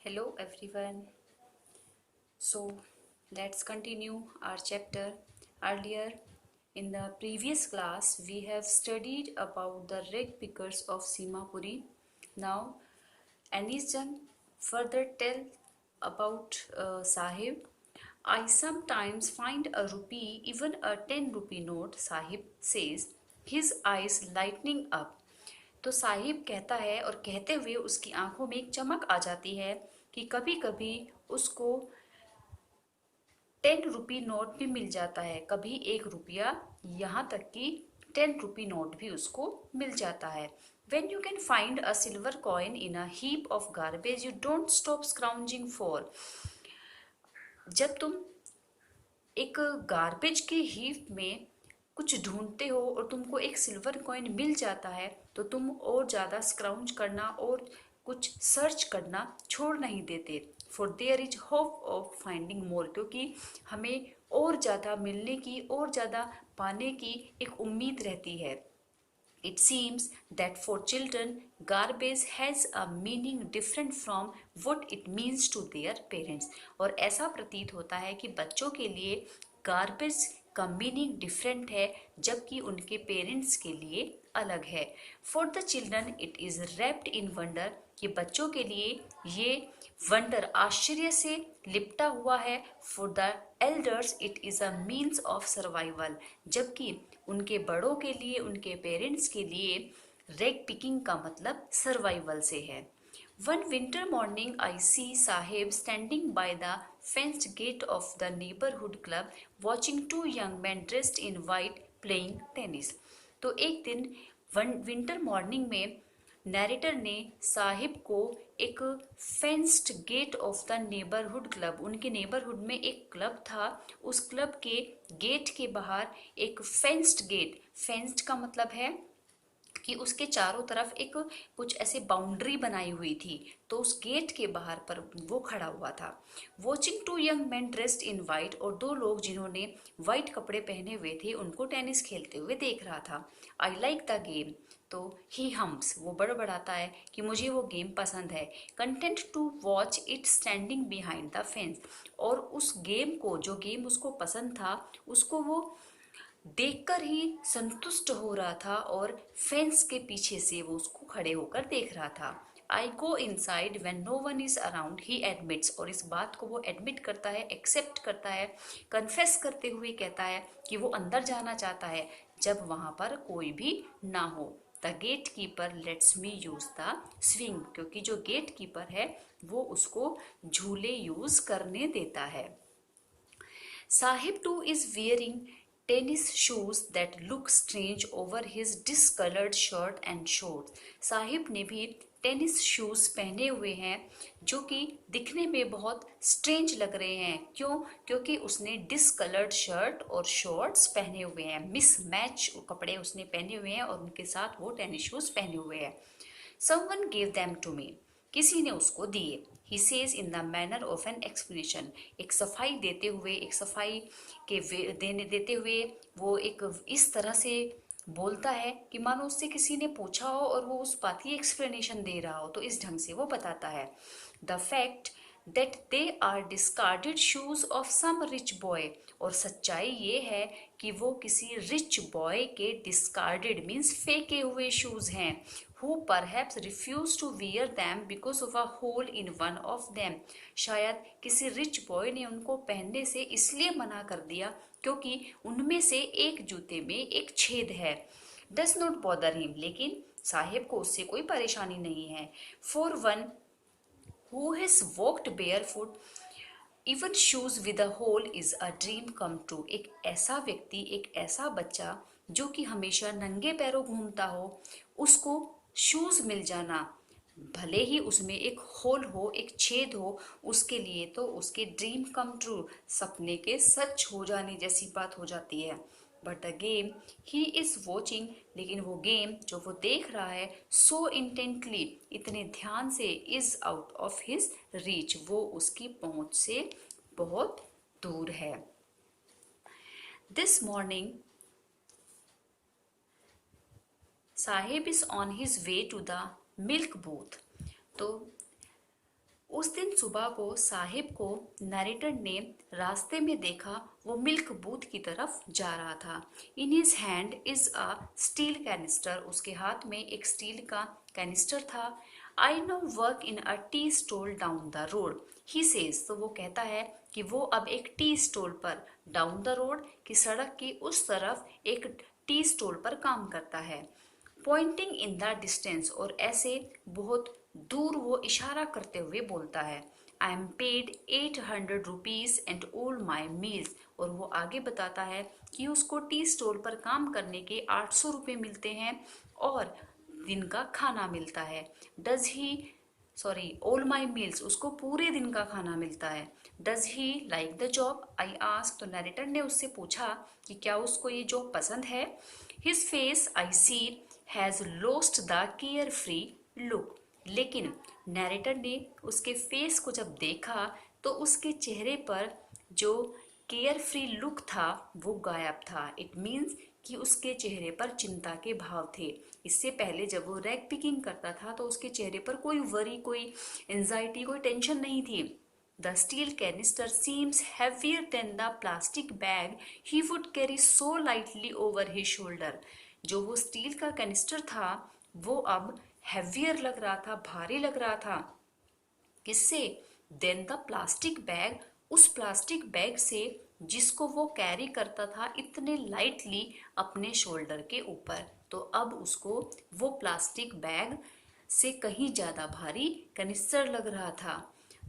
Hello everyone. So let's continue our chapter. Earlier in the previous class we have studied about the rag pickers of Simapuri. Now Anisjan further tell about Sahib. I sometimes find a rupee, even a 10 rupee note, Sahib says, his eyes lightening up. तो साहिब कहता है और कहते हुए उसकी आंखों में एक चमक आ जाती है कि कभी कभी उसको 10 रुपी नोट भी मिल जाता है, कभी 1 रुपया, यहाँ तक कि 10 रुपी नोट भी उसको मिल जाता है. When you can find a silver coin in a heap of garbage, you don't stop scrounging for. जब तुम एक गार्बेज के हीप में कुछ ढूंढते हो और तुमको एक सिल्वर कॉइन मिल जाता है तो तुम और ज़्यादा स्क्राउंज करना और कुछ सर्च करना छोड़ नहीं देते. For there is hope of finding more, क्योंकि हमें और ज़्यादा मिलने की और ज़्यादा पाने की एक उम्मीद रहती है. It seems that for children, garbage has a meaning different from what it means to their parents. और ऐसा प्रतीत होता है कि बच्चों के लिए गार्बेज का मीनिंग डिफरेंट है जबकि उनके पेरेंट्स के लिए अलग है. For the children it is wrapped in wonder, कि बच्चों के लिए ये वंडर आश्चर्य से लिपटा हुआ है. For the elders it is a means of survival, जबकि उनके बड़ों के लिए, उनके पेरेंट्स के लिए रेग पिकिंग का मतलब सर्वाइवल से है. One winter morning, I see Sahib standing by the fenced gate of the neighborhood club, watching two young men dressed in white playing tennis. तो एक दिन विंटर मॉर्निंग में नैरेटर ने साहिब को एक fenced gate of the neighbourhood club, उनके neighbourhood में एक क्लब था, उस क्लब के गेट के बाहर एक फेंस्ड गेट, फेंस्ड का मतलब है कि उसके चारों तरफ एक कुछ ऐसे बाउंड्री बनाई हुई थी, तो उस गेट के बाहर पर वो खड़ा हुआ था. Watching two young man dressed in white, और दो लोग जिन्होंने वाइट कपड़े पहने हुए थे उनको टेनिस खेलते हुए देख रहा था. आई लाइक द गेम, तो ही हम्स, वो बड़बड़ाता है कि मुझे वो गेम पसंद है. Content to watch it standing behind the fence, और उस गेम को, जो गेम उसको पसंद था, उसको वो देखकर ही संतुष्ट हो रहा था और फेंस के पीछे से वो उसको खड़े होकर देख रहा था. I go inside when no one is around, he admits, और इस बात को वो एडमिट करता है, एक्सेप्ट करता है, कन्फेस करते हुए कहता है कि वो अंदर जाना चाहता है जब वहां पर कोई भी ना हो. The gate keeper lets me use the swing, क्योंकि जो गेट कीपर है वो उसको झूले यूज करने देता है. Sahib too is wearing tennis shoes that look strange over his discolored shirt and shorts. Sahib ने भी टेनिस शूज पहने हुए हैं जो कि दिखने में बहुत स्ट्रेंज लग रहे हैं. क्यों? क्योंकि उसने डिसकलर्ड शर्ट और शॉर्ट्स पहने हुए हैं, मिसमैच कपड़े उसने पहने हुए हैं और उनके साथ वो टेनिस शूज पहने हुए हैं. Someone gave them to me, किसी ने उसको दिए. He says in the manner of an explanation, एक सफाई देते हुए, एक सफाई के देते हुए वो एक इस तरह से बोलता है कि मानो उससे किसी ने पूछा हो और वो उस बात की एक्सप्लेनेशन दे रहा हो, तो इस ढंग से वो बताता है. The fact that they are discarded shoes of some rich boy, और सच्चाई ये है कि वो किसी रिच बॉय के डिस्कार्डेड मीन्स फेंके हुए शूज हैं. who perhaps refused to wear them because of a hole in one of them, शायद किसी रिच बॉय ने उनको पहनने से इसलिए मना कर दिया क्योंकि उनमें से एक जूते में एक छेद है. does not bother him, लेकिन साहिब को उससे कोई परेशानी नहीं है. for one who has walked barefoot, even shoes with a hole is a dream come true, एक ऐसा व्यक्ति, एक ऐसा बच्चा जो कि हमेशा नंगे पैरों घूमता हो, उसको शूज मिल जाना, भले ही उसमें एक होल हो, एक छेद हो, उसके लिए तो उसके ड्रीम कम ट्रू, सपने के सच हो जाने जैसी बात हो जाती है. But the game he is watching, लेकिन वो गेम जो वो देख रहा है, सो इंटेंटली, इतने ध्यान से, is out of his reach, वो उसकी पहुंच से बहुत दूर है. This morning Sahib is on his way to the milk booth, तो उस दिन सुबह को साहिब को नरेटर ने रास्ते में देखा, वो मिल्क बूथ की तरफ जा रहा था। In his hand is a steel canister, उसके हाथ में एक स्टील का कैनिस्टर था। I know work in a tea stall down the road, he says, तो वो कहता है कि वो अब एक टी स्टॉल पर, डाउन द रोड की सड़क की उस तरफ एक टी स्टॉल पर काम करता है। पॉइंटिंग इन द डिस्टेंस, और ऐसे बहुत दूर वो इशारा करते हुए बोलता है। I am paid 800 rupees and all my meals, और वो आगे बताता है कि उसको टी स्टॉल पर काम करने के 800 रुपये मिलते हैं और दिन का खाना मिलता है। Does he all my meals, उसको पूरे दिन का खाना मिलता है। Does he like the job, I ask, तो नरेटर ने उससे पूछा कि क्या उसको ये जॉब पसंद है। His face I see has lost the carefree look, लेकिन नरेटर ने उसके फेस को जब देखा तो उसके चेहरे पर जो केयर फ्री लुक था वो गायब था। इट मीन्स कि उसके चेहरे पर चिंता के भाव थे। इससे पहले जब वो रैग पिकिंग करता था तो उसके चेहरे पर कोई वरी, कोई एंजाइटी, कोई टेंशन नहीं थी। The steel canister seems heavier than the plastic bag he would carry so lightly over his shoulder, जो वो स्टील का कैनिस्टर था वो अब हैवियर लग रहा था, भारी लग रहा था। किससे? देन द प्लास्टिक बैग, उस प्लास्टिक बैग से जिसको वो कैरी करता था इतने लाइटली अपने शोल्डर के ऊपर। तो अब उसको वो प्लास्टिक बैग से कहीं ज्यादा भारी कनिस्टर लग रहा था।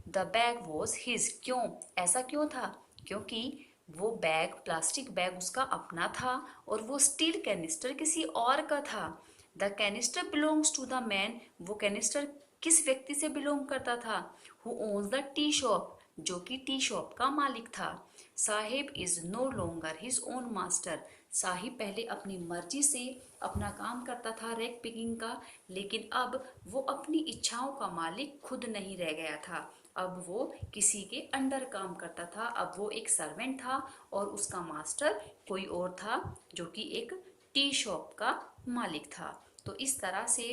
द बैग वॉज हिज, क्यों? ऐसा क्यों था? क्योंकि वो बैग, प्लास्टिक बैग उसका अपना था और वो स्टील कैनिस्टर किसी और का था। The canister belongs to the man, वो कैनिस्टर किस व्यक्ति से बिलोंग करता था? Who owns the tea shop, जो कि टी शॉप का मालिक था। Sahib is no longer his own master, Sahib पहले अपनी मर्जी से अपना काम करता था रैग पिकिंग का, लेकिन अब वो अपनी इच्छाओं का मालिक खुद नहीं रह गया था। अब वो किसी के अंडर काम करता था, अब वो एक सर्वेंट था और उसका मास्टर कोई और था जो कि एक टी शॉप का मालिक था। तो इस तरह से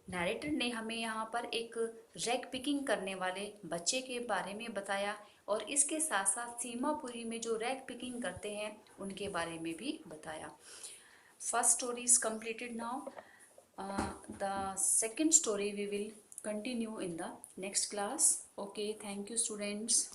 नरेटर ने हमें यहाँ पर एक रैग पिकिंग करने वाले बच्चे के बारे में बताया और इसके साथ साथ सीमापुरी में जो रैग पिकिंग करते हैं उनके बारे में भी बताया। First story is completed now. The second story we will continue in the next class. Okay, thank you students.